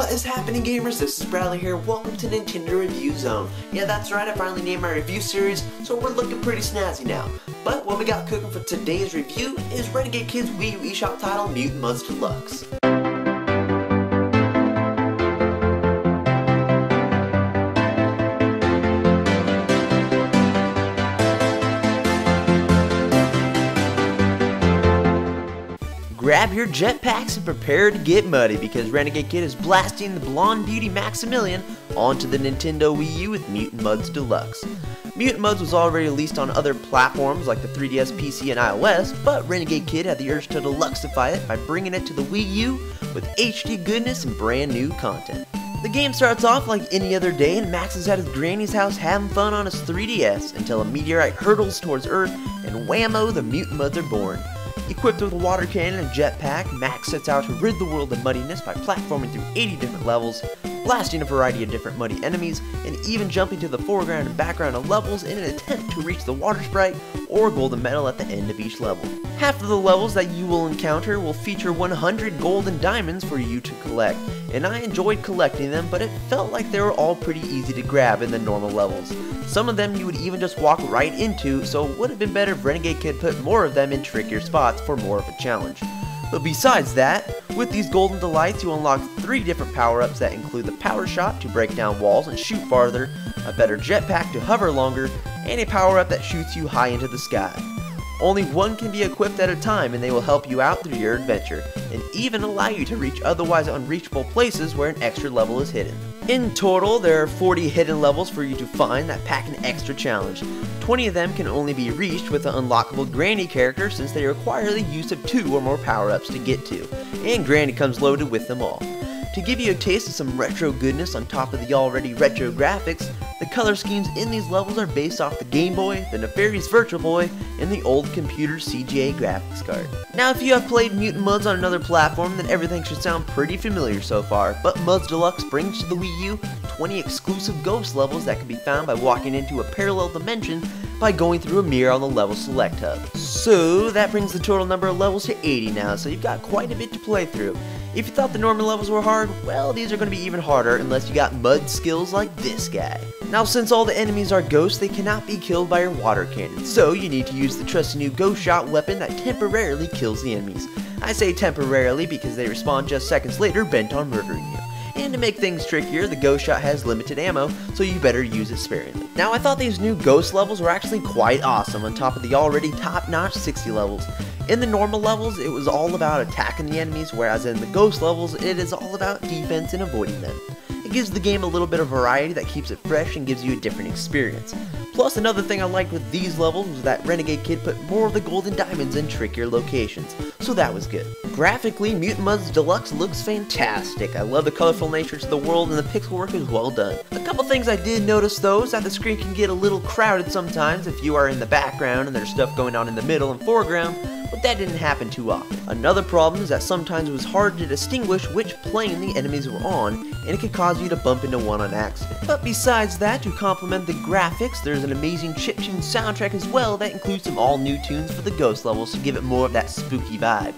What is happening, gamers? This is Bradley here. Welcome to Nintendo Review Zone. Yeah, that's right, I finally named my review series, so we're looking pretty snazzy now. But what we got cooking for today's review is Renegade Kid's Wii U eShop title, Mutant Mudds Deluxe. Grab your jetpacks and prepare to get muddy because Renegade Kid is blasting the blonde beauty Maximilian onto the Nintendo Wii U with Mutant Mudds Deluxe. Mutant Mudds was already released on other platforms like the 3DS, PC, and iOS, but Renegade Kid had the urge to deluxify it by bringing it to the Wii U with HD goodness and brand new content. The game starts off like any other day and Max is at his granny's house having fun on his 3DS until a meteorite hurtles towards Earth and whammo, the Mutant Mudds are born. Equipped with a water cannon and jetpack, Max sets out to rid the world of muddiness by platforming through 80 different levels, blasting a variety of different muddy enemies, and even jumping to the foreground and background of levels in an attempt to reach the water sprite or golden medal at the end of each level. Half of the levels that you will encounter will feature 100 gold and diamonds for you to collect, and I enjoyed collecting them, but it felt like they were all pretty easy to grab in the normal levels. Some of them you would even just walk right into, so it would have been better if Renegade Kid put more of them in trickier spots for more of a challenge. But besides that, with these golden delights you unlock 3 different power-ups that include the power shot to break down walls and shoot farther, a better jetpack to hover longer, and a power-up that shoots you high into the sky. Only one can be equipped at a time and they will help you out through your adventure, and even allow you to reach otherwise unreachable places where an extra level is hidden. In total, there are 40 hidden levels for you to find that pack an extra challenge. 20 of them can only be reached with an unlockable Granny character since they require the use of 2 or more power-ups to get to, and Granny comes loaded with them all. To give you a taste of some retro goodness on top of the already retro graphics, the color schemes in these levels are based off the Game Boy, the nefarious Virtual Boy, and the old computer CGA graphics card. Now if you have played Mutant Mudds on another platform, then everything should sound pretty familiar so far, but Mudds Deluxe brings to the Wii U 20 exclusive ghost levels that can be found by walking into a parallel dimension by going through a mirror on the level select hub. So that brings the total number of levels to 80 now, so you've got quite a bit to play through. If you thought the normal levels were hard, well, these are going to be even harder unless you got mud skills like this guy. Now, since all the enemies are ghosts, they cannot be killed by your water cannon, so you need to use the trusty new ghost shot weapon that temporarily kills the enemies. I say temporarily because they respawn just seconds later bent on murdering you. And to make things trickier, the ghost shot has limited ammo, so you better use it sparingly. Now, I thought these new ghost levels were actually quite awesome on top of the already top-notch 60 levels. In the normal levels, it was all about attacking the enemies, whereas in the ghost levels, it is all about defense and avoiding them. It gives the game a little bit of variety that keeps it fresh and gives you a different experience. Plus, another thing I liked with these levels was that Renegade Kid put more of the golden diamonds in trickier locations, so that was good. Graphically, Mutant Mudds Deluxe looks fantastic. I love the colorful nature to the world and the pixel work is well done. A couple things I did notice though is that the screen can get a little crowded sometimes if you are in the background and there's stuff going on in the middle and foreground, but that didn't happen too often. Another problem is that sometimes it was hard to distinguish which plane the enemies were on, and it could cause you to bump into one on accident. But besides that, to complement the graphics, there's an amazing chiptune soundtrack as well that includes some all new tunes for the ghost levels to give it more of that spooky vibe.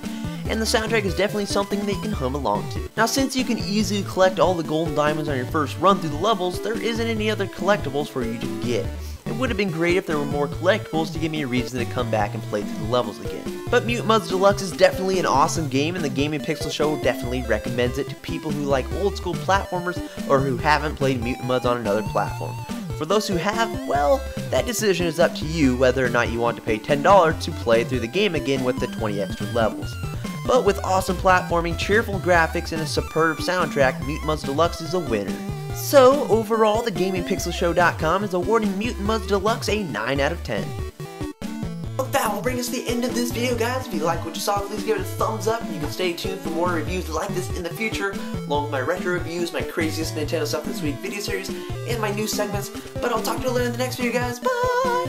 And the soundtrack is definitely something that you can hum along to. Now, since you can easily collect all the golden diamonds on your first run through the levels, there isn't any other collectibles for you to get. It would have been great if there were more collectibles to give me a reason to come back and play through the levels again. But Mutant Mudds Deluxe is definitely an awesome game, and the Gaming Pixel Show definitely recommends it to people who like old school platformers or who haven't played Mutant Mudds on another platform. For those who have, well, that decision is up to you whether or not you want to pay $10 to play through the game again with the 20 extra levels. But with awesome platforming, cheerful graphics, and a superb soundtrack, Mutant Mudds Deluxe is a winner. So, overall, the GamingPixelShow.com is awarding Mutant Mudds Deluxe a 9 out of 10. Well, that will bring us to the end of this video, guys. If you like what you saw, please give it a thumbs up, and you can stay tuned for more reviews like this in the future, along with my retro reviews, my craziest Nintendo stuff this week video series, and my new segments. But I'll talk to you later in the next video, guys. Bye!